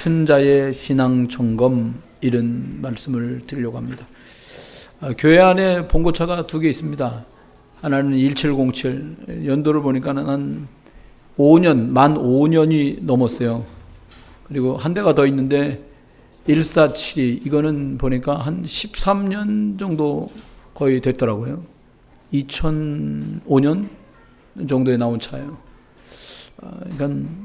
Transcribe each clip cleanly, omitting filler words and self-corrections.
맡은 자의 신앙 점검, 이런 말씀을 드리려고 합니다. 교회 안에 봉고차가 두 개 있습니다. 하나는 1707, 연도를 보니까는 한 5년, 만 5년이 넘었어요. 그리고 한 대가 더 있는데 1472, 이거는 보니까 한 13년 정도 거의 됐더라고요. 2005년 정도에 나온 차예요. 그러니까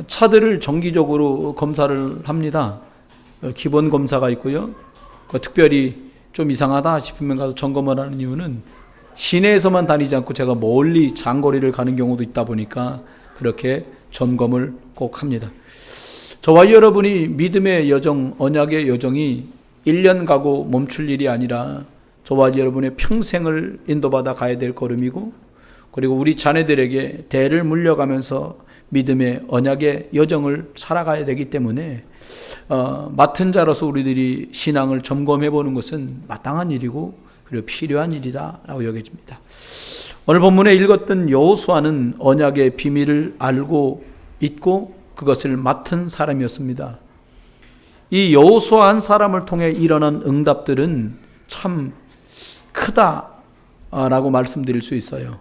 차들을 정기적으로 검사를 합니다. 기본 검사가 있고요. 특별히 좀 이상하다 싶으면 가서 점검을 하는 이유는 시내에서만 다니지 않고 제가 멀리 장거리를 가는 경우도 있다 보니까 그렇게 점검을 꼭 합니다. 저와 여러분이 믿음의 여정, 언약의 여정이 1년 가고 멈출 일이 아니라 저와 여러분의 평생을 인도받아 가야 될 걸음이고, 그리고 우리 자녀들에게 대를 물려가면서 믿음의 언약의 여정을 살아가야 되기 때문에 맡은 자로서 우리들이 신앙을 점검해 보는 것은 마땅한 일이고 그리고 필요한 일이다라고 여겨집니다. 오늘 본문에 읽었던 여호수아는 언약의 비밀을 알고 있고 그것을 맡은 사람이었습니다. 이 여호수아 한 사람을 통해 일어난 응답들은 참 크다라고 말씀드릴 수 있어요.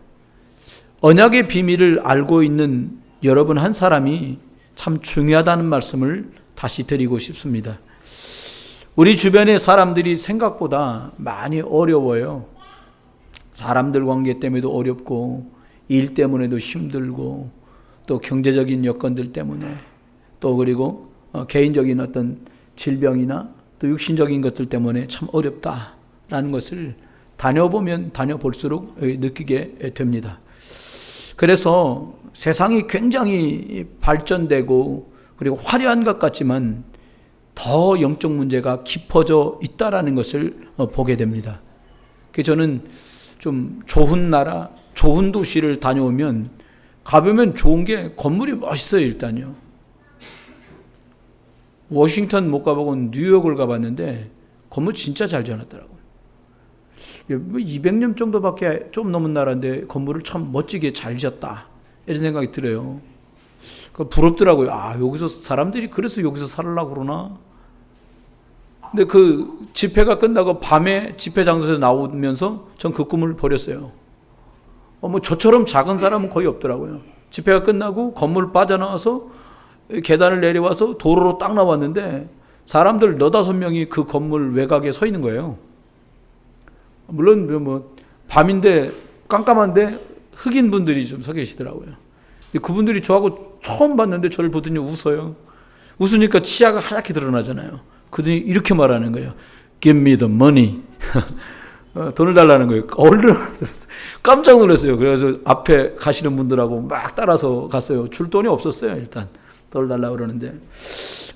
언약의 비밀을 알고 있는 여러분 한 사람이 참 중요하다는 말씀을 다시 드리고 싶습니다. 우리 주변의 사람들이 생각보다 많이 어려워요. 사람들 관계 때문에도 어렵고, 일 때문에도 힘들고, 또 경제적인 여건들 때문에, 또 그리고 개인적인 어떤 질병이나 또 육신적인 것들 때문에 참 어렵다라는 것을 다녀보면 다녀볼수록 느끼게 됩니다. 그래서 세상이 굉장히 발전되고 그리고 화려한 것 같지만 더 영적 문제가 깊어져 있다라는 것을 보게 됩니다. 그래서 저는 좀 좋은 나라, 좋은 도시를 다녀오면 가보면 좋은 게 건물이 멋있어요. 일단요. 워싱턴 못 가보고 뉴욕을 가봤는데 건물 진짜 잘 지어놨더라고요. 200년 정도밖에 좀 넘은 나라인데 건물을 참 멋지게 잘 지었다, 이런 생각이 들어요. 부럽더라고요. 여기서 사람들이 그래서 여기서 살으려고 그러나. 근데 그 집회가 끝나고 밤에 집회 장소에서 나오면서 전 그 꿈을 버렸어요. 저처럼 작은 사람은 거의 없더라고요. 집회가 끝나고 건물 빠져나와서 계단을 내려와서 도로로 딱 나왔는데 사람들 4-5명이 그 건물 외곽에 서 있는 거예요. 물론 밤인데 깜깜한데 흑인 분들이 좀 서 계시더라고요. 그분들이 저하고 처음 봤는데 저를 보더니 웃어요. 웃으니까 치아가 하얗게 드러나잖아요. 그들이 이렇게 말하는 거예요. Give me the money. 돈을 달라는 거예요. 얼른 깜짝 놀랐어요. 그래서 앞에 가시는 분들하고 막 따라서 갔어요. 줄 돈이 없었어요. 일단 돈을 달라고 그러는데,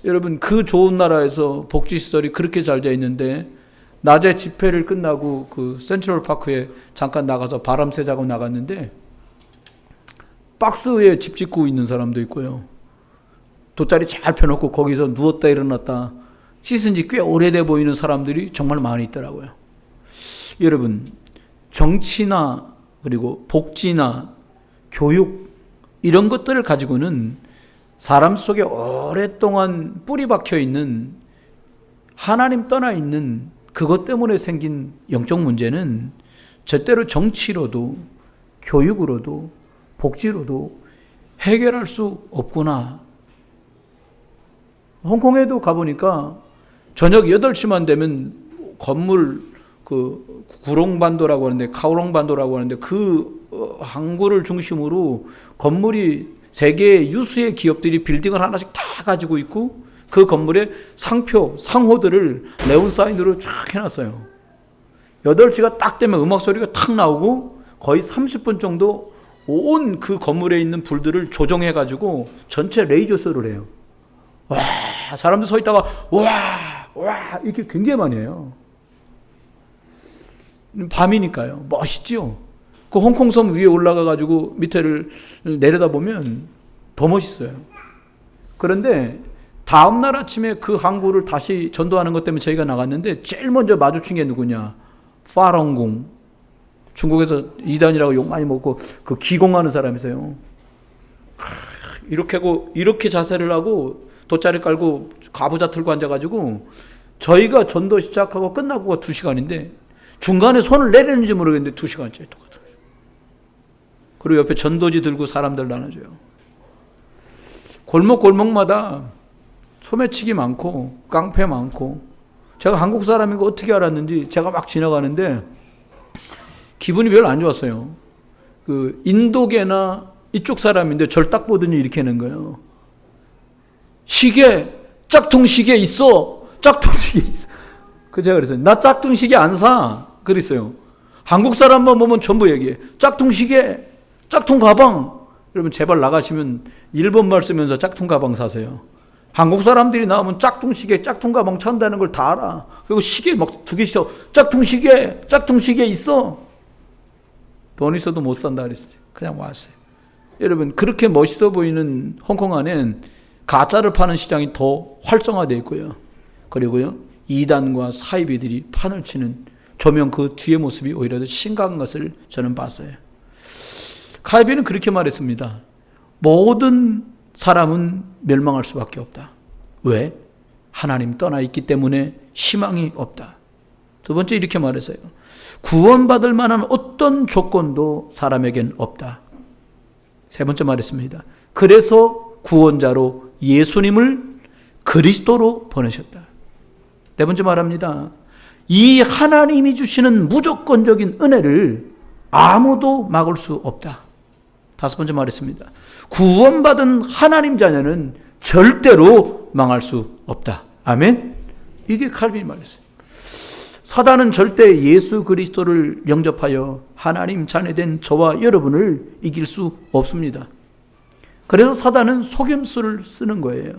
여러분, 그 좋은 나라에서 복지시설이 그렇게 잘 되어 있는데 낮에 집회를 끝나고 그 센트럴파크에 잠깐 나가서 바람 쐬자고 나갔는데 박스에 집 짓고 있는 사람도 있고요. 돗자리 잘 펴놓고 거기서 누웠다 일어났다 씻은 지 꽤 오래돼 보이는 사람들이 정말 많이 있더라고요. 여러분, 정치나 그리고 복지나 교육, 이런 것들을 가지고는 사람 속에 오랫동안 뿌리 박혀 있는, 하나님 떠나 있는 그것 때문에 생긴 영적 문제는 절대로 정치로도 교육으로도 복지로도 해결할 수 없구나. 홍콩에도 가보니까 저녁 8시만 되면 건물, 그 구롱반도라고 하는데, 카오롱반도라고 하는데 그 항구를 중심으로 건물이 세계 유수의 기업들이 빌딩을 하나씩 다 가지고 있고 그 건물에 상표, 상호들을 네온사인으로 쫙 해놨어요. 8시가 딱 되면 음악 소리가 탁 나오고 거의 30분 정도 온 그 건물에 있는 불들을 조정해가지고 전체 레이저쇼를 해요. 와, 사람들 서 있다가 와 이렇게 굉장히 많이 해요. 밤이니까요. 멋있지요. 그 홍콩 섬 위에 올라가가지고 밑에를 내려다보면 더 멋있어요. 그런데 다음날 아침에 그 항구를 다시 전도하는 것 때문에 저희가 나갔는데 제일 먼저 마주친 게 누구냐? 파렁궁. 중국에서 이단이라고 욕 많이 먹고 그 기공하는 사람이세요. 이렇게 하고 이렇게 자세를 하고 돗자리 깔고 가부좌 틀고 앉아가지고 저희가 전도 시작하고 끝나고가 2시간인데 중간에 손을 내리는지 모르겠는데 2시간째 똑같아요. 그리고 옆에 전도지 들고 사람들 나눠줘요. 골목골목마다 소매치기 많고 깡패 많고, 제가 한국 사람인 거 어떻게 알았는지 제가 막 지나가는데 기분이 별로 안 좋았어요. 그 인도계나 이쪽 사람인데 절 딱 보더니 이렇게 하는 거예요. 시계, 짝퉁 시계 있어. 짝퉁 시계 있어. 그 제가 그랬어요. 나 짝퉁 시계 안 사. 그랬어요. 한국 사람만 보면 전부 얘기해. 짝퉁 시계, 짝퉁 가방. 여러분 제발 나가시면 일본말 쓰면서 짝퉁 가방 사세요. 한국 사람들이 나오면 짝퉁 시계, 짝퉁 가방 찬다는 걸 다 알아. 그리고 시계 막 2개씩 짝퉁 시계 있어. 돈 있어도 못 산다 그랬어요. 그냥 왔어요. 여러분 그렇게 멋있어 보이는 홍콩 안엔 가짜를 파는 시장이 더 활성화되어 있고요. 그리고요 이단과 사이비들이 판을 치는 조명 그 뒤의 모습이 오히려 더 심각한 것을 저는 봤어요. 칼빈은 그렇게 말했습니다. 모든 사람은 멸망할 수밖에 없다. 왜? 하나님 떠나 있기 때문에 희망이 없다. 두 번째 이렇게 말했어요. 구원받을 만한 어떤 조건도 사람에겐 없다. 세 번째 말했습니다. 그래서 구원자로 예수님을 그리스도로 보내셨다. 네 번째 말합니다. 이 하나님이 주시는 무조건적인 은혜를 아무도 막을 수 없다. 다섯 번째 말했습니다. 구원받은 하나님 자녀는 절대로 망할 수 없다. 아멘. 이게 칼빈이 말했어요. 사단은 절대 예수 그리스도를 영접하여 하나님 자녀된 저와 여러분을 이길 수 없습니다. 그래서 사단은 속임수를 쓰는 거예요.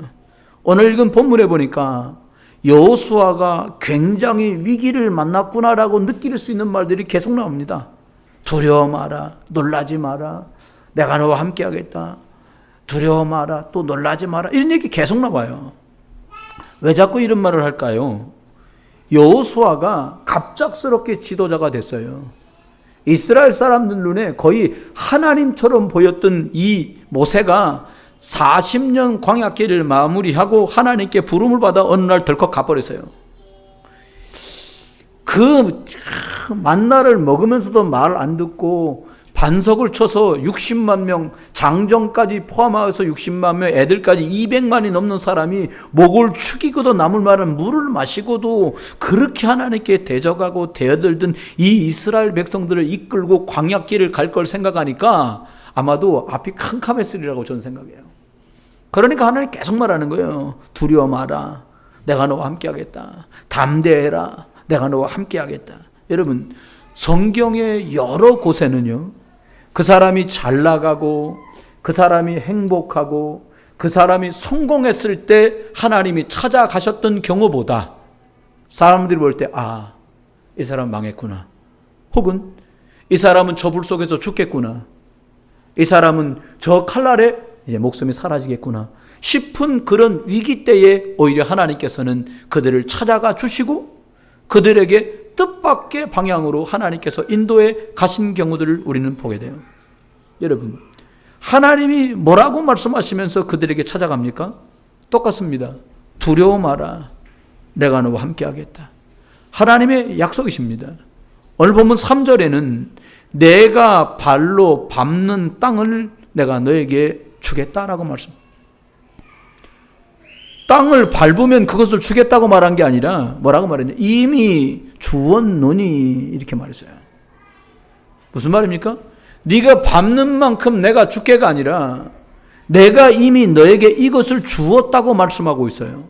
오늘 읽은 본문에 보니까 여호수아가 굉장히 위기를 만났구나라고 느낄 수 있는 말들이 계속 나옵니다. 두려워 마라, 놀라지 마라, 내가 너와 함께 하겠다. 두려워 마라, 또 놀라지 마라, 이런 얘기 계속 나와요. 왜 자꾸 이런 말을 할까요? 여호수아가 갑작스럽게 지도자가 됐어요. 이스라엘 사람들 눈에 거의 하나님처럼 보였던 이 모세가 40년 광야길을 마무리하고 하나님께 부름을 받아 어느 날 덜컥 가버렸어요. 그 만나를 먹으면서도 말 안 듣고 반석을 쳐서 60만 명, 장정까지 포함해서 60만 명, 애들까지 200만이 넘는 사람이 목을 축이고도 남을 만한 물을 마시고도 그렇게 하나님께 대적하고 대들던 이 이스라엘 백성들을 이끌고 광야길을 갈 걸 생각하니까 아마도 앞이 캄캄했으리라고 저는 생각해요. 그러니까 하나님 계속 말하는 거예요. 두려워 마라, 내가 너와 함께 하겠다. 담대해라, 내가 너와 함께 하겠다. 여러분 성경의 여러 곳에는요, 그 사람이 잘 나가고 그 사람이 행복하고 그 사람이 성공했을 때 하나님이 찾아가셨던 경우보다 사람들이 볼 때 아, 이 사람 망했구나, 혹은 이 사람은 저 불 속에서 죽겠구나, 이 사람은 저 칼날에 이제 목숨이 사라지겠구나 싶은 그런 위기 때에 오히려 하나님께서는 그들을 찾아가 주시고 그들에게 뜻밖의 방향으로 하나님께서 인도해 가신 경우들을 우리는 보게 돼요. 여러분 하나님이 뭐라고 말씀하시면서 그들에게 찾아갑니까? 똑같습니다. 두려워 마라, 내가 너와 함께 하겠다. 하나님의 약속이십니다. 오늘 보면 3절에는 내가 발로 밟는 땅을 내가 너에게 주겠다라고 말씀. 땅을 밟으면 그것을 주겠다고 말한 게 아니라 뭐라고 말했냐? 이미 주었노니 이렇게 말했어요. 무슨 말입니까? 네가 밟는 만큼 내가 줄게가 아니라 내가 이미 너에게 이것을 주었다고 말씀하고 있어요.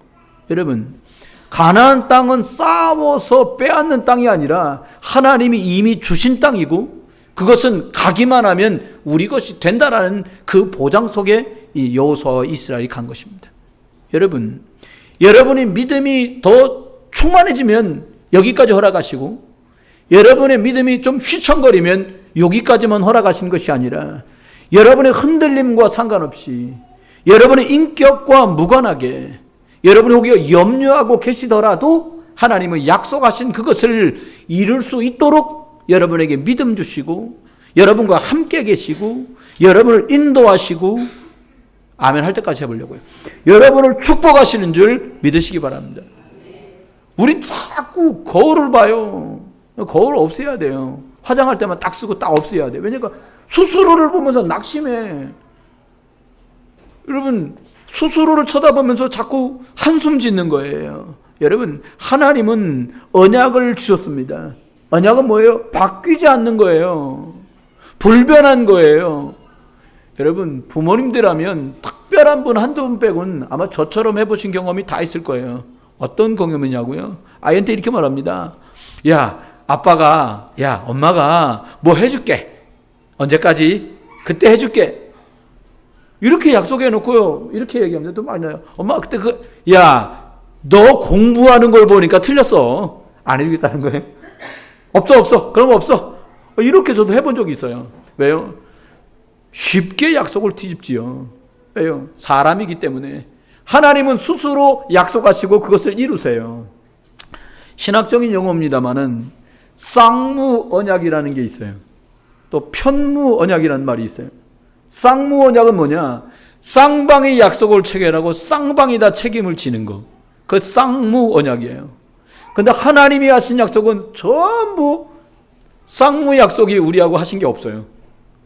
여러분 가나안 땅은 싸워서 빼앗는 땅이 아니라 하나님이 이미 주신 땅이고 그것은 가기만 하면 우리 것이 된다라는 그 보장 속에 이 여호수아와 이스라엘이 간 것입니다. 여러분, 여러분의 믿음이 더 충만해지면 여기까지 허락하시고 여러분의 믿음이 좀 휘청거리면 여기까지만 허락하신 것이 아니라 여러분의 흔들림과 상관없이 여러분의 인격과 무관하게 여러분이 혹여 염려하고 계시더라도 하나님은 약속하신 그것을 이룰 수 있도록 여러분에게 믿음 주시고 여러분과 함께 계시고 여러분을 인도하시고 아멘 할 때까지 해보려고요. 여러분을 축복하시는 줄 믿으시기 바랍니다. 우린 자꾸 거울을 봐요. 거울 없애야 돼요. 화장할 때만 딱 쓰고 딱 없애야 돼요. 왜냐니까 스스로를 보면서 낙심해. 여러분 스스로를 쳐다보면서 자꾸 한숨 짓는 거예요. 여러분 하나님은 언약을 주셨습니다. 언약은 뭐예요? 바뀌지 않는 거예요. 불변한 거예요. 여러분 부모님들하면 특별한 분 한두 분 빼고는 아마 저처럼 해보신 경험이 다 있을 거예요. 어떤 경험이냐고요? 아이한테 이렇게 말합니다. 야 아빠가 야 엄마가 뭐 해줄게. 언제까지? 그때 해줄게. 이렇게 약속해 놓고요. 이렇게 얘기하면 또 많이 나요. 엄마 그때 야 너 공부하는 걸 보니까 틀렸어. 안 해주겠다는 거예요. 없어. 그런 거 없어. 이렇게 저도 해본 적이 있어요. 왜요? 쉽게 약속을 뒤집지요. 왜요? 사람이기 때문에. 하나님은 스스로 약속하시고 그것을 이루세요. 신학적인 용어입니다만은 쌍무 언약이라는 게 있어요. 또 편무 언약이라는 말이 있어요. 쌍무 언약은 뭐냐? 쌍방이 약속을 체결하고 쌍방이 다 책임을 지는 거. 그 쌍무 언약이에요. 근데 하나님이 하신 약속은 전부 쌍무 약속이 우리하고 하신 게 없어요.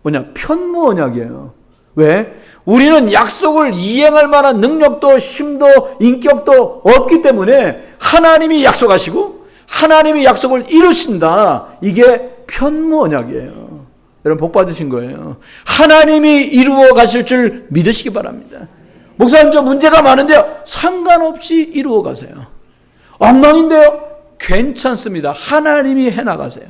뭐냐? 편무 언약이에요. 왜? 우리는 약속을 이행할 만한 능력도 힘도 인격도 없기 때문에 하나님이 약속하시고 하나님이 약속을 이루신다. 이게 편무 언약이에요. 여러분 복 받으신 거예요. 하나님이 이루어 가실 줄 믿으시기 바랍니다. 목사님 저 문제가 많은데요. 상관없이 이루어 가세요. 엉망인데요. 괜찮습니다. 하나님이 해나가세요.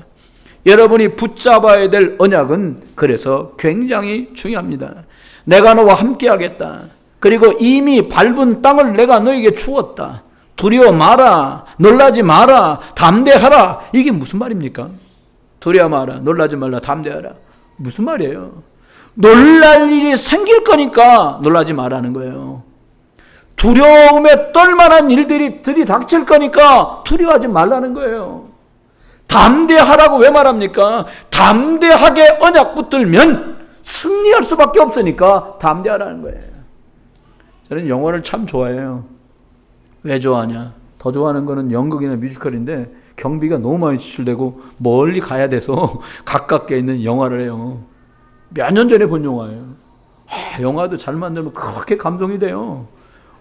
여러분이 붙잡아야 될 언약은 그래서 굉장히 중요합니다. 내가 너와 함께 하겠다. 그리고 이미 밟은 땅을 내가 너에게 주었다. 두려워 마라. 놀라지 마라. 담대하라. 이게 무슨 말입니까? 두려워 마라. 놀라지 말라. 담대하라. 무슨 말이에요? 놀랄 일이 생길 거니까 놀라지 말라는 거예요. 두려움에 떨만한 일들이 들이닥칠 거니까 두려워하지 말라는 거예요. 담대하라고 왜 말합니까? 담대하게 언약 붙들면 승리할 수밖에 없으니까 담대하라는 거예요. 저는 영화를 참 좋아해요. 왜 좋아하냐? 더 좋아하는 거는 연극이나 뮤지컬인데 경비가 너무 많이 지출되고 멀리 가야 돼서 가깝게 있는 영화를 해요. 몇 년 전에 본 영화예요. 영화도 잘 만들면 그렇게 감동이 돼요.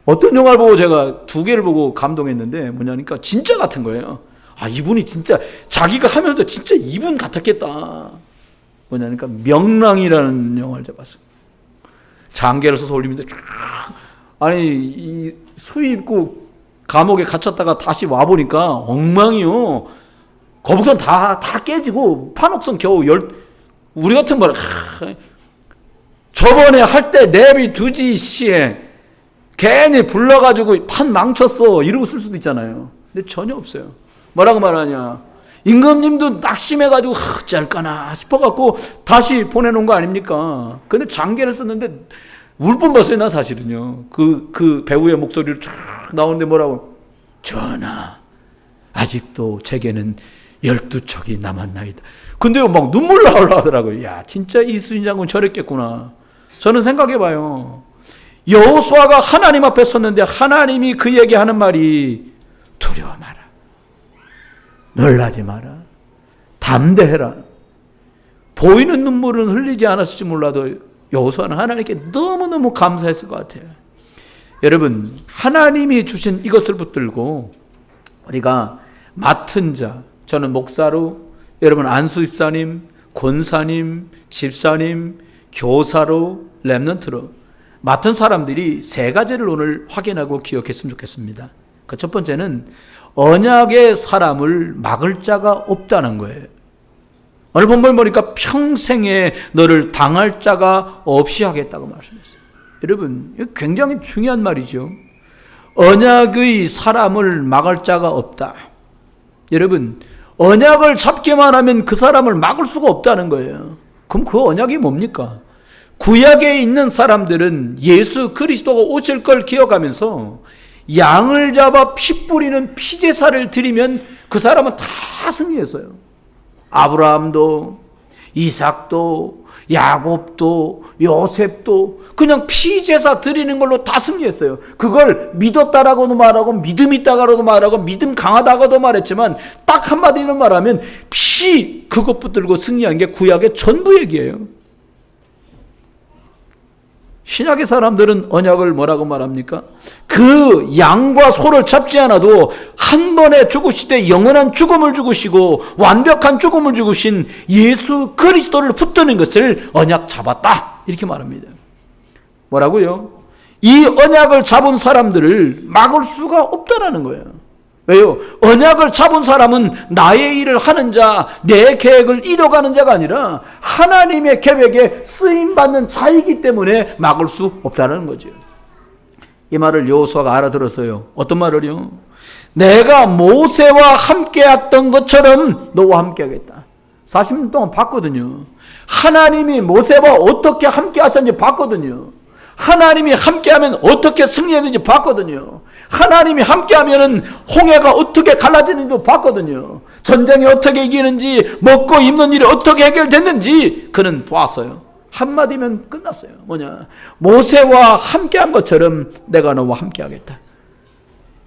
어떤 영화를 보고 제가 2개를 보고 감동했는데 뭐냐니까 진짜 같은 거예요. 이분이 진짜 자기가 하면서 진짜 이분 같았겠다. 뭐냐니까 명랑이라는 영화를 제가 봤어요. 장계를 써서 올리면서 아니 이 수의 입고 감옥에 갇혔다가 다시 와보니까 엉망이요. 거북선 다 깨지고 판옥선 겨우 우리 같은 말 저번에 할 때 내비 두지 씨에 괜히 불러가지고 판 망쳤어 이러고 쓸 수도 있잖아요. 근데 전혀 없어요. 뭐라고 말하냐? 임금님도 낙심해가지고 짤까나 싶어갖고 다시 보내놓은 거 아닙니까? 근데 장계를 썼는데 울 뻔봤어요. 나 사실은요. 그 배우의 목소리를 쫙 나오는데 뭐라고? 전하, 아직도 제게는 12척이 남았나이다. 근데요, 막 눈물 나오려 하더라고요. 야, 진짜 이순신 장군 저랬겠구나. 저는 생각해봐요. 여호수아가 하나님 앞에 섰는데 하나님이 그에게 하는 말이 두려워 마라. 놀라지 마라. 담대해라. 보이는 눈물은 흘리지 않았을지 몰라도 여호수아는 하나님께 너무너무 감사했을 것 같아요. 여러분, 하나님이 주신 이것을 붙들고 우리가 맡은 자, 저는 목사로, 여러분 안수 집사님, 권사님, 집사님, 교사로, 렘넌트로 맡은 사람들이 3가지를 오늘 확인하고 기억했으면 좋겠습니다. 그 첫 번째는 언약의 사람을 막을 자가 없다는 거예요. 오늘 본문 보니까 평생에 너를 당할 자가 없이 하겠다고 말씀했어요. 여러분, 이거 굉장히 중요한 말이죠. 언약의 사람을 막을 자가 없다. 여러분, 언약을 잡기만 하면 그 사람을 막을 수가 없다는 거예요. 그럼 그 언약이 뭡니까? 구약에 있는 사람들은 예수 그리스도가 오실 걸 기억하면서 양을 잡아 피 뿌리는 피제사를 드리면 그 사람은 다 승리했어요. 아브라함도, 이삭도, 야곱도 요셉도 그냥 피제사 드리는 걸로 다 승리했어요. 그걸 믿었다라고도 말하고 믿음 있다고도 말하고 믿음 강하다고도 말했지만 딱 한마디로 말하면 피 그것 붙들고 승리한 게 구약의 전부 얘기예요. 신약의 사람들은 언약을 뭐라고 말합니까? 그 양과 소를 잡지 않아도 한 번에 죽으시되 영원한 죽음을 죽으시고 완벽한 죽음을 죽으신 예수 그리스도를 붙드는 것을 언약 잡았다 이렇게 말합니다. 뭐라고요? 이 언약을 잡은 사람들을 막을 수가 없다라는 거예요. 왜요? 언약을 잡은 사람은 나의 일을 하는 자, 내 계획을 이뤄가는 자가 아니라 하나님의 계획에 쓰임받는 자이기 때문에 막을 수 없다는 거죠. 이 말을 여호수아가 알아들었어요. 어떤 말을요? 내가 모세와 함께했던 것처럼 너와 함께하겠다. 40년 동안 봤거든요. 하나님이 모세와 어떻게 함께 하셨는지 봤거든요. 하나님이 함께하면 어떻게 승리했는지 봤거든요. 하나님이 함께하면 홍해가 어떻게 갈라지는지도 봤거든요. 전쟁이 어떻게 이기는지 먹고 입는 일이 어떻게 해결됐는지 그는 보았어요. 한마디면 끝났어요. 뭐냐? 모세와 함께한 것처럼 내가 너와 함께하겠다.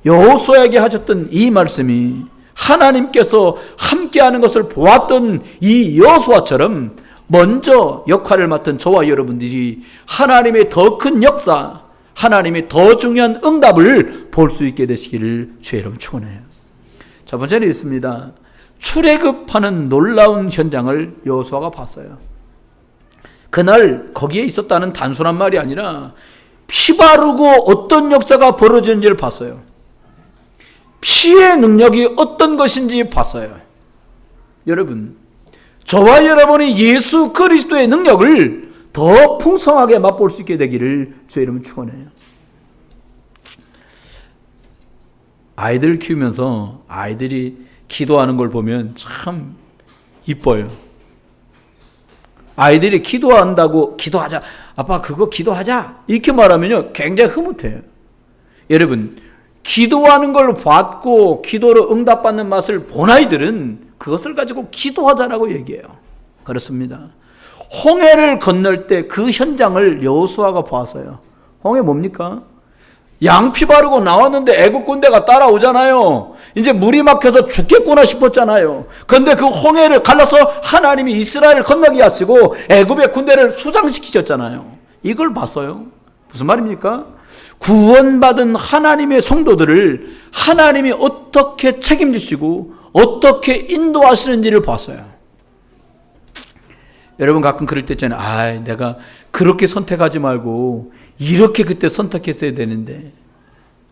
여호수아에게 하셨던 이 말씀이 하나님께서 함께하는 것을 보았던 이 여호수아처럼 먼저 역할을 맡은 저와 여러분들이 하나님의 더 큰 역사, 하나님의 더 중요한 응답을 볼 수 있게 되시기를 주의 이름으로 축원해요. 첫 번째는 있습니다. 출애굽하는 놀라운 현장을 여호수아가 봤어요. 그날 거기에 있었다는 단순한 말이 아니라 피 바르고 어떤 역사가 벌어지는지를 봤어요. 피의 능력이 어떤 것인지 봤어요. 여러분, 저와 여러분이 예수 그리스도의 능력을 더 풍성하게 맛볼 수 있게 되기를 주의 이름으로 축원해요. 아이들 키우면서 아이들이 기도하는 걸 보면 참 이뻐요. 아이들이 기도한다고 기도하자, 아빠 그거 기도하자 이렇게 말하면요 굉장히 흐뭇해요. 여러분, 기도하는 걸 받고 기도로 응답받는 맛을 본 아이들은 그것을 가지고 기도하자라고 얘기해요. 그렇습니다. 홍해를 건널 때 그 현장을 여호수아가 보았어요. 홍해 뭡니까? 양피 바르고 나왔는데 애국 군대가 따라오잖아요. 이제 물이 막혀서 죽겠구나 싶었잖아요. 그런데 그 홍해를 갈라서 하나님이 이스라엘을 건너게 하시고 애국의 군대를 수장시키셨잖아요. 이걸 봤어요. 무슨 말입니까? 구원받은 하나님의 성도들을 하나님이 어떻게 책임지시고 어떻게 인도하시는지를 봤어요. 여러분 가끔 그럴 때 있잖아요. 내가 그렇게 선택하지 말고 이렇게 그때 선택했어야 되는데.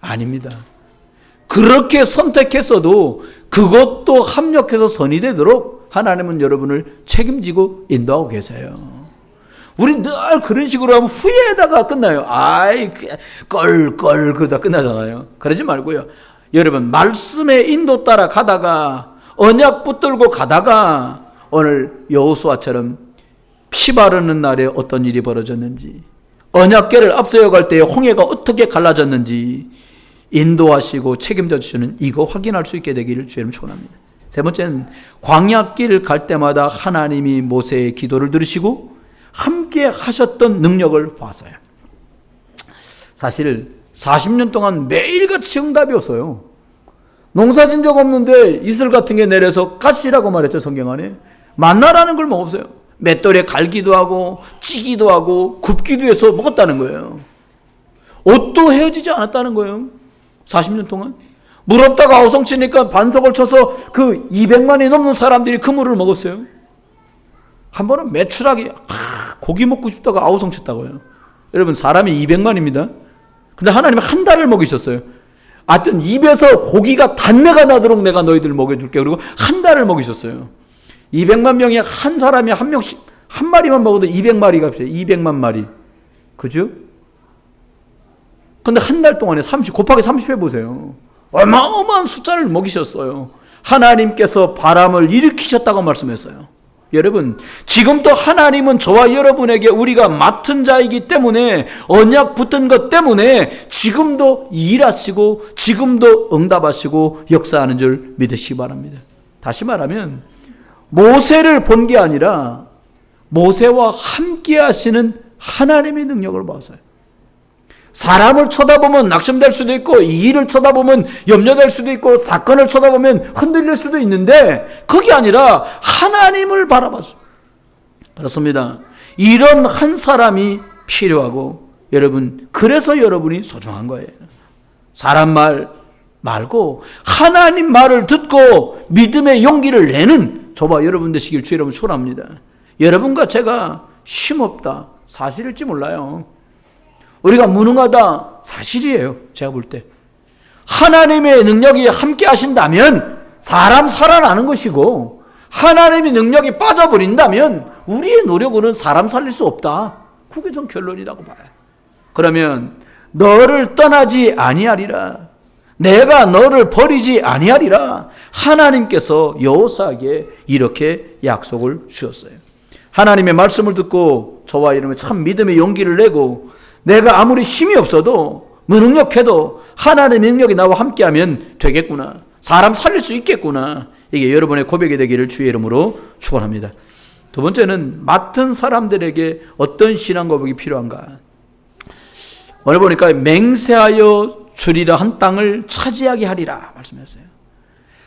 아닙니다. 그렇게 선택했어도 그것도 합력해서 선이 되도록 하나님은 여러분을 책임지고 인도하고 계세요. 우리 늘 그런 식으로 하면 후회하다가 끝나요. 그러다 끝나잖아요. 그러지 말고요. 여러분, 말씀의 인도 따라 가다가 언약 붙들고 가다가 오늘 여호수아처럼 피 바르는 날에 어떤 일이 벌어졌는지, 언약궤를 앞서여 갈 때 홍해가 어떻게 갈라졌는지 인도하시고 책임져 주시는 이거 확인할 수 있게 되기를 주님 축원합니다. 세 번째는 광야길을 갈 때마다 하나님이 모세의 기도를 들으시고 함께 하셨던 능력을 봤어요. 사실 40년 동안 매일같이 응답이었어요. 농사 진 적 없는데 이슬 같은 게 내려서 가시라고 말했죠. 성경 안에. 만나라는 걸 먹었어요. 맷돌에 갈기도 하고 찌기도 하고 굽기도 해서 먹었다는 거예요. 옷도 헤어지지 않았다는 거예요. 40년 동안. 물 없다가 아우성치니까 반석을 쳐서 그 200만이 넘는 사람들이 그 물을 먹었어요. 한 번은 매출하게 고기 먹고 싶다가 아우성쳤다고요. 여러분, 사람이 200만입니다. 근데 하나님은 한 달을 먹이셨어요. 하여튼 입에서 고기가 단내가 나도록 내가 너희들 먹여줄게. 그리고 한 달을 먹이셨어요. 200만 명이 한 사람이 한 명씩 한 마리만 먹어도 200마리가 있어요. 200만 마리. 그죠? 근데 한 달 동안에 곱하기 30 해보세요. 어마어마한 숫자를 먹이셨어요. 하나님께서 바람을 일으키셨다고 말씀했어요. 여러분, 지금도 하나님은 저와 여러분에게 우리가 맡은 자이기 때문에 언약 붙은 것 때문에 지금도 일하시고 지금도 응답하시고 역사하는 줄 믿으시기 바랍니다. 다시 말하면 모세를 본 게 아니라 모세와 함께 하시는 하나님의 능력을 보았어요. 사람을 쳐다보면 낙심될 수도 있고, 이 일을 쳐다보면 염려될 수도 있고, 사건을 쳐다보면 흔들릴 수도 있는데, 그게 아니라 하나님을 바라봤어요. 그렇습니다. 이런 한 사람이 필요하고, 여러분, 그래서 여러분이 소중한 거예요. 사람 말 말고 하나님 말을 듣고 믿음의 용기를 내는 저와 여러분 되시길 주 여러분 축원합니다. 여러분과 제가 힘없다, 사실일지 몰라요. 우리가 무능하다, 사실이에요. 제가 볼 때 하나님의 능력이 함께 하신다면 사람 살아나는 것이고, 하나님의 능력이 빠져버린다면 우리의 노력으로는 사람 살릴 수 없다. 그게 좀 결론이라고 봐요. 그러면 너를 떠나지 아니하리라, 내가 너를 버리지 아니하리라, 하나님께서 여호사에게 이렇게 약속을 주셨어요. 하나님의 말씀을 듣고 저와 여러분이 참 믿음의 용기를 내고, 내가 아무리 힘이 없어도 무능력해도 하나님의 능력이 나와 함께하면 되겠구나, 사람 살릴 수 있겠구나, 이게 여러분의 고백이 되기를 주의 이름으로 축원합니다. 두 번째는 맡은 사람들에게 어떤 신앙 고백이 필요한가. 오늘 보니까 맹세하여 주리라 한 땅을 차지하게 하리라 말씀했어요.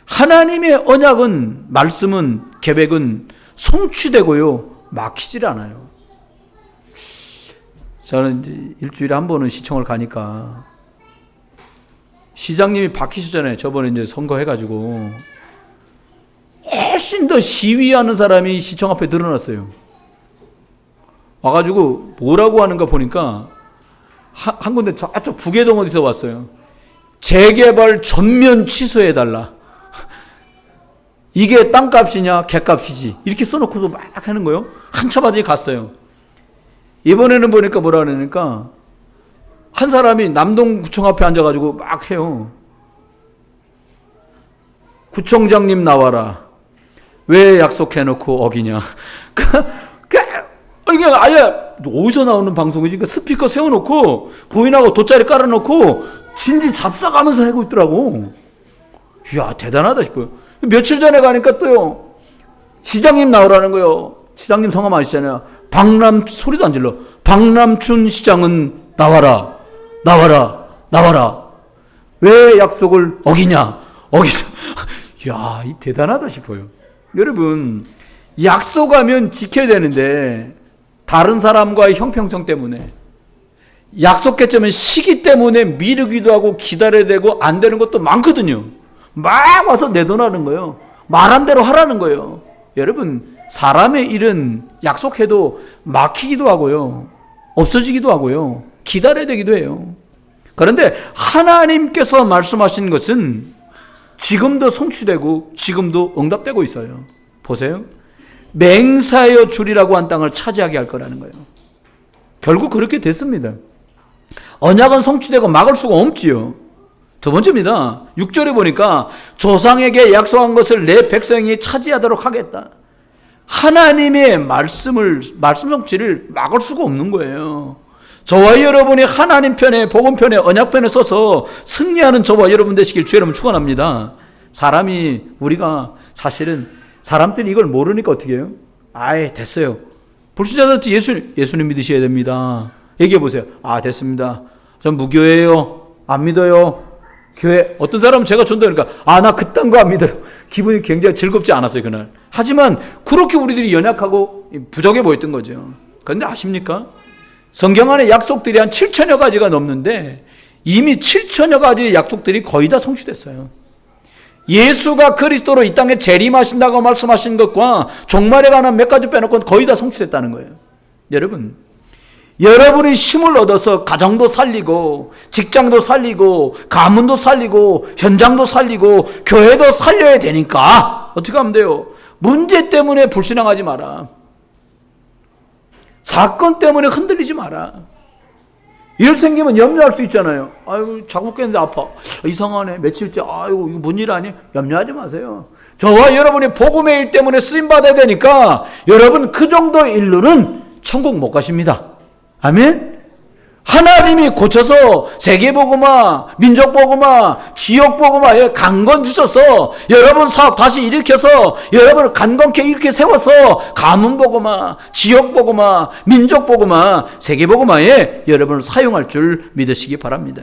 하나님의 언약은, 말씀은, 계획은 성취되고요, 막히질 않아요. 저는 이제 일주일에 한 번은 시청을 가니까 시장님이 바뀌셨잖아요. 저번에 이제 선거해가지고 훨씬 더 시위하는 사람이 시청 앞에 늘어났어요. 와가지고 뭐라고 하는가 보니까 한 군데 저쪽 부계동 어디서 왔어요. 재개발 전면 취소해달라. 이게 땅값이냐 개값이지, 이렇게 써놓고서 막 하는 거예요. 한참 아직 갔어요. 이번에는 보니까 뭐라 그러니까 한 사람이 남동구청 앞에 앉아가지고 막 해요. 구청장님 나와라, 왜 약속해놓고 어기냐. 이게 아예 어디서 나오는 방송이지? 그러니까 스피커 세워놓고 부인하고 돗자리 깔아놓고 진지 잡숴가면서 하고 있더라고. 이야, 대단하다 싶어요. 며칠 전에 가니까 또요, 시장님 나오라는 거요. 시장님 성함 아시잖아요. 소리도 안 질러. 박남춘 시장은 나와라, 나와라, 나와라. 왜 약속을 어기냐. 이야, 이 대단하다 싶어요. 여러분, 약속하면 지켜야 되는데 다른 사람과의 형평성 때문에, 약속했지만 시기 때문에 미루기도 하고 기다려야 되고 안 되는 것도 많거든요. 막 와서 내돈하는 거예요. 말한 대로 하라는 거예요. 여러분, 사람의 일은 약속해도 막히기도 하고요, 없어지기도 하고요, 기다려야 되기도 해요. 그런데 하나님께서 말씀하신 것은 지금도 성취되고 지금도 응답되고 있어요. 보세요. 맹세하여 주리라고 한 땅을 차지하게 할 거라는 거예요. 결국 그렇게 됐습니다. 언약은 성취되고 막을 수가 없지요. 두 번째입니다. 6절에 보니까 조상에게 약속한 것을 내 백성이 차지하도록 하겠다. 하나님의 말씀 성취를 막을 수가 없는 거예요. 저와 여러분이 하나님 편에, 복음 편에, 언약 편에 서서 승리하는 저와 여러분 되시길 주 여러분 축원합니다. 우리가 사실은 사람들이 이걸 모르니까 어떻게 해요? 아예 됐어요. 불신자들한테 예수님 믿으셔야 됩니다. 얘기해 보세요. 아, 됐습니다. 전 무교예요. 안 믿어요. 교회 어떤 사람은 제가 전도하니까 나 그딴 거 안 믿어요. 기분이 굉장히 즐겁지 않았어요, 그날. 하지만 그렇게 우리들이 연약하고 부족해 보였던 거죠. 그런데 아십니까? 성경 안에 약속들이 한 7천여 가지가 넘는데 이미 7천여 가지의 약속들이 거의 다 성취됐어요. 예수가 그리스도로 이 땅에 재림하신다고 말씀하신 것과 종말에 관한 몇 가지 빼놓고 거의 다 성취됐다는 거예요. 여러분이 힘을 얻어서 가정도 살리고, 직장도 살리고, 가문도 살리고, 현장도 살리고, 교회도 살려야 되니까 어떻게 하면 돼요? 문제 때문에 불신앙하지 마라. 사건 때문에 흔들리지 마라. 일 생기면 염려할 수 있잖아요. 아이고, 자꾸 깼는데 아파. 이상하네. 며칠째. 아이고, 이거 뭔 일 아니? 염려하지 마세요. 저와 여러분이 복음의 일 때문에 쓰임받아야 되니까 여러분 그 정도 일로는 천국 못 가십니다. 아멘? 하나님이 고쳐서 세계복음화, 민족복음화, 지역복음화에 강건 주셔서 여러분 사업 다시 일으켜서 여러분을 강건케 이렇게 세워서 가문복음화, 지역복음화, 민족복음화, 세계복음화에 여러분을 사용할 줄 믿으시기 바랍니다.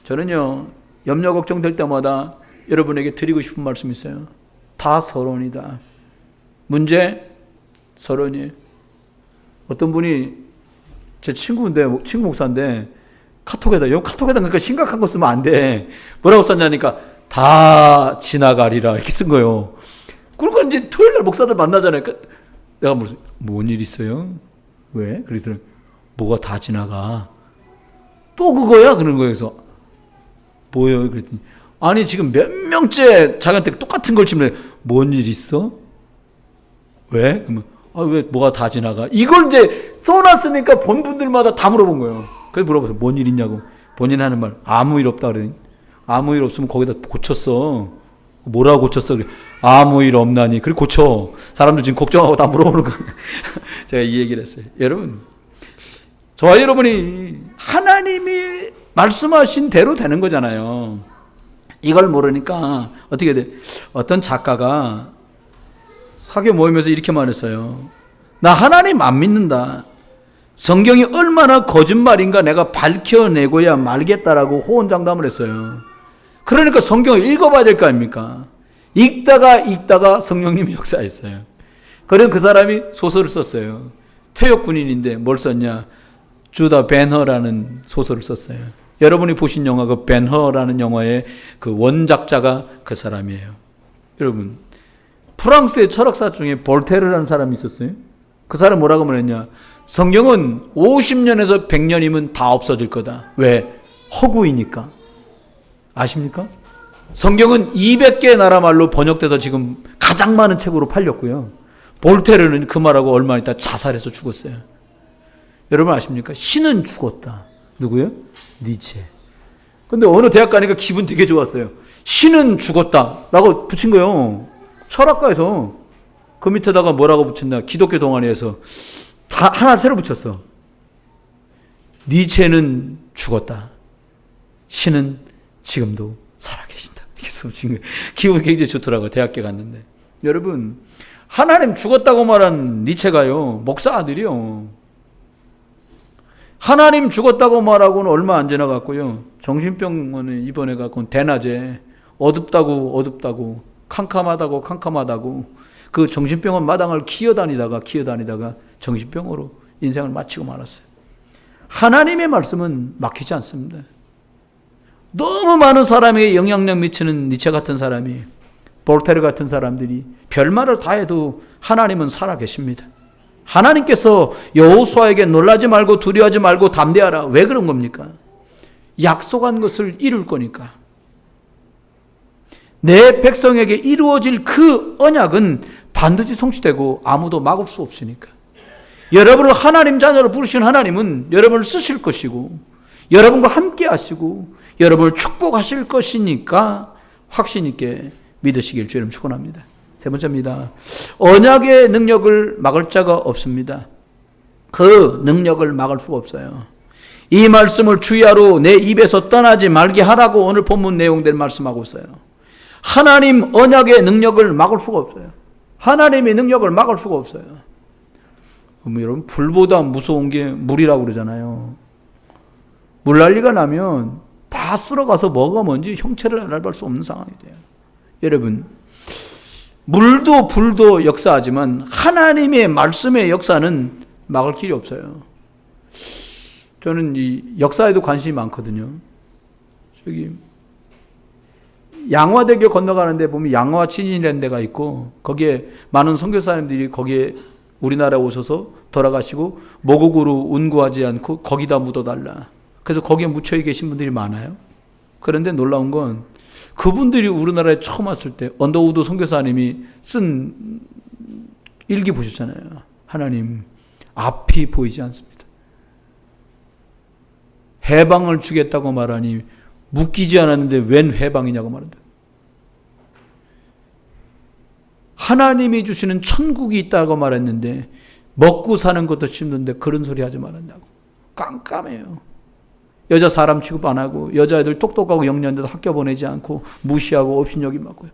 저는요, 염려 걱정될 때마다 여러분에게 드리고 싶은 말씀이 있어요. 다 서론이다. 문제 서론이에요. 어떤 분이 제 친구인데, 친구 목사인데, 카톡에다 그러니까 심각한 거 쓰면 안 돼. 뭐라고 썼냐니까, 다 지나가리라. 이렇게 쓴 거예요. 그러니까 이제 토요일 날 목사들 만나잖아요. 내가 뭔 일 있어요? 왜? 그러더니, 뭐가 다 지나가? 또 그거야? 그러는 거예요. 그래서, 뭐예요? 그랬더니, 아니, 지금 몇 명째 자기한테 똑같은 걸 치면, 뭔 일 있어? 왜? 그러면, 왜 뭐가 다 지나가? 이걸 이제 써놨으니까 본 분들마다 다 물어본 거예요. 그래서 물어보세요. 뭔 일 있냐고. 본인 하는 말, 아무 일 없다 그러니. 아무 일 없으면 거기다 고쳤어. 뭐라고 고쳤어? 그래. 아무 일 없나니. 그래 고쳐. 사람들 지금 걱정하고 다 물어보는 거예요. 제가 이 얘기를 했어요. 여러분, 저와 여러분이 하나님이 말씀하신 대로 되는 거잖아요. 이걸 모르니까 어떻게 돼? 어떤 작가가 사교 모임에서 이렇게 말했어요. 나 하나님 안 믿는다. 성경이 얼마나 거짓말인가 내가 밝혀내고야 말겠다라고 호언장담을 했어요. 그러니까 성경을 읽어봐야 될 거 아닙니까? 읽다가 성령님이 역사했어요. 그래서 그 사람이 소설을 썼어요. 퇴역 군인인데 뭘 썼냐? 주다 벤허라는 소설을 썼어요. 여러분이 보신 영화 그 벤허라는 영화의 그 원작자가 그 사람이에요. 여러분, 프랑스의 철학사 중에 볼테르라는 사람이 있었어요. 그 사람 뭐라고 말했냐? 성경은 50년에서 100년이면 다 없어질 거다. 왜? 허구이니까. 아십니까? 성경은 200개 나라 말로 번역돼서 지금 가장 많은 책으로 팔렸고요. 볼테르는 그 말하고 얼마 있다 자살해서 죽었어요. 여러분 아십니까? 신은 죽었다. 누구요? 니체. 근데 어느 대학 가니까 기분 되게 좋았어요. 신은 죽었다 라고 붙인 거예요. 철학과에서. 그 밑에다가 뭐라고 붙였나? 기독교 동아리에서 다 하나 새로 붙였어. 니체는 죽었다. 신은 지금도 살아계신다. 이렇게 붙인 거예요. 기분이 굉장히 좋더라고요. 대학교 갔는데. 여러분, 하나님 죽었다고 말한 니체가요, 목사 아들이요. 하나님 죽었다고 말하고는 얼마 안 지나갔고요. 정신병원에 입원해갖고 대낮에 어둡다고 캄캄하다고 그 정신병원 마당을 기어다니다가 정신병으로 인생을 마치고 말았어요. 하나님의 말씀은 막히지 않습니다. 너무 많은 사람에게 영향력 미치는 니체 같은 사람이, 볼테르 같은 사람들이 별말을 다 해도 하나님은 살아계십니다. 하나님께서 여호수아에게 놀라지 말고 두려워하지 말고 담대하라. 왜 그런 겁니까? 약속한 것을 이룰 거니까. 내 백성에게 이루어질 그 언약은 반드시 성취되고 아무도 막을 수 없으니까. 여러분을 하나님 자녀로 부르신 하나님은 여러분을 쓰실 것이고 여러분과 함께 하시고 여러분을 축복하실 것이니까 확신 있게 믿으시길 주님 축원합니다. 세 번째입니다. 언약의 능력을 막을 자가 없습니다. 그 능력을 막을 수가 없어요. 이 말씀을 주야로 내 입에서 떠나지 말게 하라고 오늘 본문 내용들 말씀하고 있어요. 하나님 언약의 능력을 막을 수가 없어요. 하나님의 능력을 막을 수가 없어요. 여러분, 불보다 무서운 게 물이라고 그러잖아요. 물난리가 나면 다 쓸어가서 뭐가 뭔지 형체를 알아볼 수 없는 상황이 돼요. 여러분, 물도 불도 역사하지만 하나님의 말씀의 역사는 막을 길이 없어요. 저는 이 역사에도 관심이 많거든요. 저기 양화대교 건너가는데 보면 양화 친인이라는 데가 있고 거기에 많은 선교사님들이 거기에 우리나라에 오셔서 돌아가시고 모국으로 운구하지 않고 거기다 묻어달라. 그래서 거기에 묻혀 계신 분들이 많아요. 그런데 놀라운 건 그분들이 우리나라에 처음 왔을 때 언더우드 선교사님이 쓴 일기 보셨잖아요. 하나님, 앞이 보이지 않습니다. 해방을 주겠다고 말하니 묶이지 않았는데 웬 해방이냐고 말한다. 하나님이 주시는 천국이 있다고 말했는데 먹고 사는 것도 힘든데 그런 소리 하지 말았냐고. 깜깜해요. 여자 사람 취급 안 하고 여자애들 똑똑하고 영리한데도 학교 보내지 않고 무시하고 업신여김 받고요.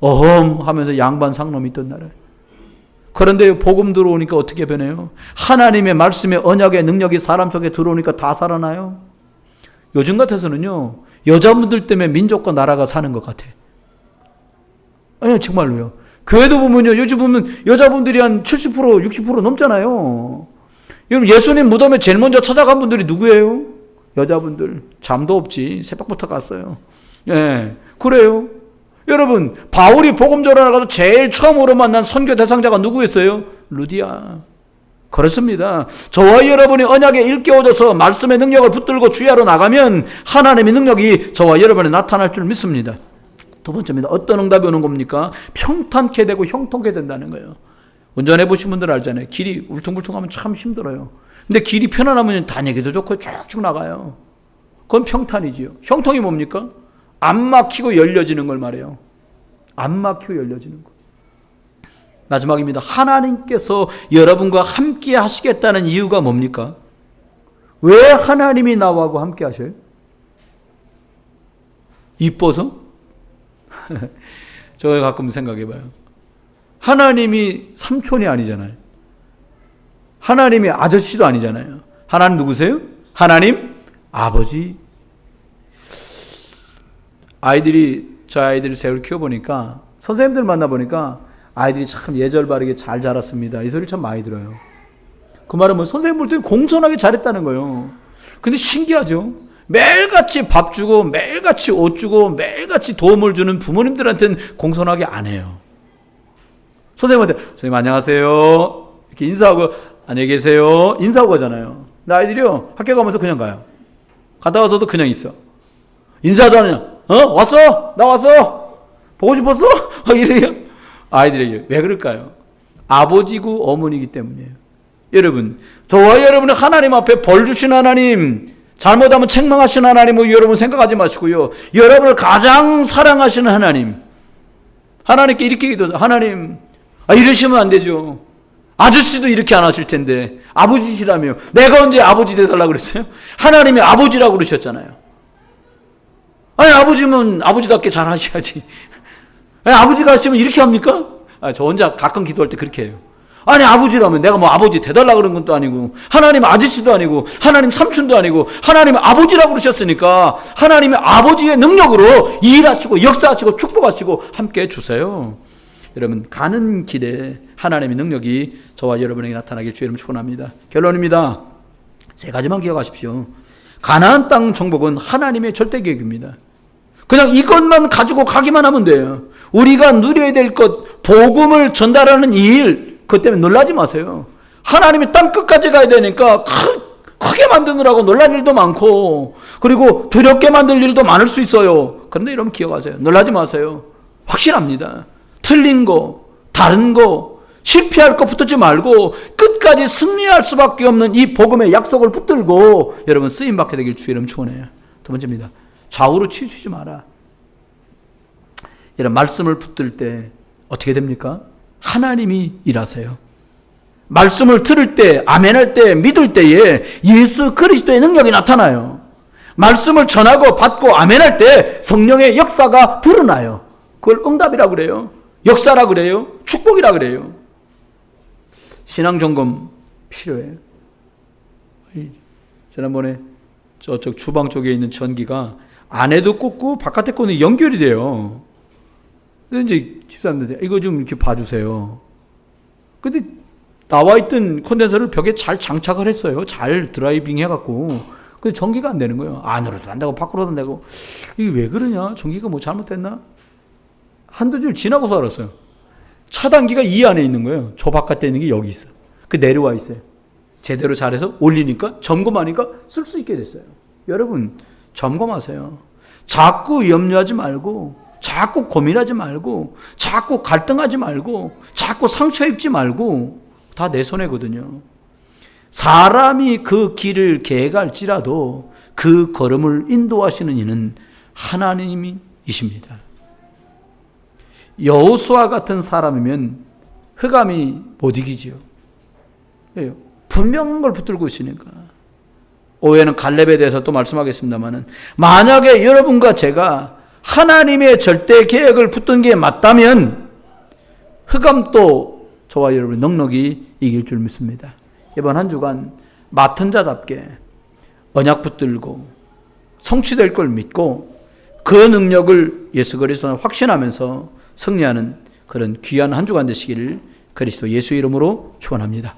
어험 하면서 양반 상놈이 있던 나라예요. 그런데 복음 들어오니까 어떻게 변해요? 하나님의 말씀의 언약의 능력이 사람 속에 들어오니까 다 살아나요. 요즘 같아서는요, 여자분들 때문에 민족과 나라가 사는 것 같아. 아니, 정말로요. 교회도 보면요, 요즘 보면 여자분들이 한 70%, 60% 넘잖아요. 여러분, 예수님 무덤에 제일 먼저 찾아간 분들이 누구예요? 여자분들. 잠도 없지. 새벽부터 갔어요. 예, 그래요. 여러분, 바울이 복음 전하러 가서 제일 처음으로 만난 선교 대상자가 누구였어요? 루디아. 그렇습니다. 저와 여러분이 언약에 일깨워져서 말씀의 능력을 붙들고 주야로 나가면 하나님의 능력이 저와 여러분에 나타날 줄 믿습니다. 두 번째입니다. 어떤 응답이 오는 겁니까? 평탄케 되고 형통케 된다는 거예요. 운전해 보신 분들 알잖아요. 길이 울퉁불퉁하면 참 힘들어요. 근데 길이 편안하면 다니기도 좋고 쭉쭉 나가요. 그건 평탄이지요. 형통이 뭡니까? 안 막히고 열려지는 걸 말해요. 안 막히고 열려지는 거. 마지막입니다. 하나님께서 여러분과 함께 하시겠다는 이유가 뭡니까? 왜 하나님이 나하고 함께 하셔요? 이뻐서? 저 가끔 생각해봐요. 하나님이 삼촌이 아니잖아요. 하나님이 아저씨도 아니잖아요. 하나님 누구세요? 하나님 아버지. 저 아이들이 셋을 키워보니까, 선생님들 만나보니까 아이들이 참 예절 바르게 잘 자랐습니다. 이 소리 참 많이 들어요. 그 말은 뭐 선생님 볼 때 공손하게 잘했다는 거예요. 근데 신기하죠? 매일같이 밥 주고 매일같이 옷 주고 매일같이 도움을 주는 부모님들한테는 공손하게 안 해요. 선생님한테 선생님 안녕하세요 이렇게 인사하고 안녕히 계세요 인사하고 가잖아요. 근데 아이들이요, 학교 가면서 그냥 가요. 갔다 와서도 그냥 있어. 인사도 안 해요. 왔어? 나 왔어? 보고 싶었어? 이래요. 아이들에게. 왜 그럴까요? 아버지고 어머니이기 때문이에요. 여러분, 저와 여러분은 하나님 앞에 벌 주신 하나님, 잘못하면 책망하시는 하나님을 여러분 생각하지 마시고요, 여러분을 가장 사랑하시는 하나님, 하나님께 이렇게 기도하죠. 하나님, 이러시면 안 되죠. 아저씨도 이렇게 안 하실 텐데 아버지시라며. 내가 언제 아버지 되달라고 그랬어요? 하나님이 아버지라고 그러셨잖아요. 아니, 아버지면 아버지답게 잘 하셔야지. 아니, 아버지가 하시면 이렇게 합니까? 저 혼자 가끔 기도할 때 그렇게 해요. 아니, 아버지라면 내가 뭐 아버지 되달라고 그런 것도 아니고, 하나님 아저씨도 아니고, 하나님 삼촌도 아니고, 하나님 아버지라고 그러셨으니까 하나님의 아버지의 능력으로 일하시고 역사하시고 축복하시고 함께 해주세요. 여러분, 가는 길에 하나님의 능력이 저와 여러분에게 나타나길 주의 이름으로 축원합니다. 결론입니다. 세 가지만 기억하십시오. 가나안 땅 정복은 하나님의 절대 계획입니다. 그냥 이것만 가지고 가기만 하면 돼요. 우리가 누려야 될 것, 복음을 전달하는 이 일, 그것 때문에 놀라지 마세요. 하나님이 땅 끝까지 가야 되니까 크게 만드느라고 놀랄 일도 많고, 그리고 두렵게 만들 일도 많을 수 있어요. 그런데 여러분 기억하세요. 놀라지 마세요. 확실합니다. 틀린 거, 다른 거, 실패할 거 붙들지 말고 끝까지 승리할 수밖에 없는 이 복음의 약속을 붙들고 여러분 쓰임받게 되길 주의 이름 축원해요. 두 번째입니다. 좌우로 치우치지 마라. 이런 말씀을 붙들 때 어떻게 됩니까? 하나님이 일하세요. 말씀을 들을 때, 아멘할 때, 믿을 때에 예수 그리스도의 능력이 나타나요. 말씀을 전하고 받고 아멘할 때 성령의 역사가 드러나요. 그걸 응답이라고 그래요. 역사라고 그래요. 축복이라고 그래요. 신앙점검 필요해요. 지난번에 저쪽 주방 쪽에 있는 전기가 안에도 꽂고 바깥에 꽂는 연결이 돼요. 근데 이제 집사람들 이거 좀 이렇게 봐주세요. 근데 나와 있던 콘덴서를 벽에 잘 장착을 했어요. 잘 드라이빙 해갖고. 근데 전기가 안 되는 거예요. 안으로도 안 되고 밖으로도 안 되고. 이게 왜 그러냐? 전기가 뭐 잘못됐나? 한두 줄 지나고서 알았어요. 차단기가 이 안에 있는 거예요. 저 바깥에 있는 게 여기 있어요. 그 내려와 있어요. 제대로 잘해서 올리니까, 점검하니까 쓸 수 있게 됐어요. 여러분, 점검하세요. 자꾸 염려하지 말고, 자꾸 고민하지 말고, 자꾸 갈등하지 말고, 자꾸 상처 입지 말고, 다 내 손해거든요. 사람이 그 길을 계획할지라도 그 걸음을 인도하시는 이는 하나님이십니다. 여호수아 같은 사람이면 흑암이 못 이기지요. 분명한 걸 붙들고 있으니까. 오후에는 갈렙에 대해서 또 말씀하겠습니다만은, 만약에 여러분과 제가 하나님의 절대 계획을 붙든 게 맞다면 흑암도 저와 여러분 넉넉히 이길 줄 믿습니다. 이번 한 주간 맡은 자답게 언약 붙들고 성취될 걸 믿고 그 능력을 예수 그리스도는 확신하면서 승리하는 그런 귀한 한 주간 되시기를 그리스도 예수 이름으로 축원합니다.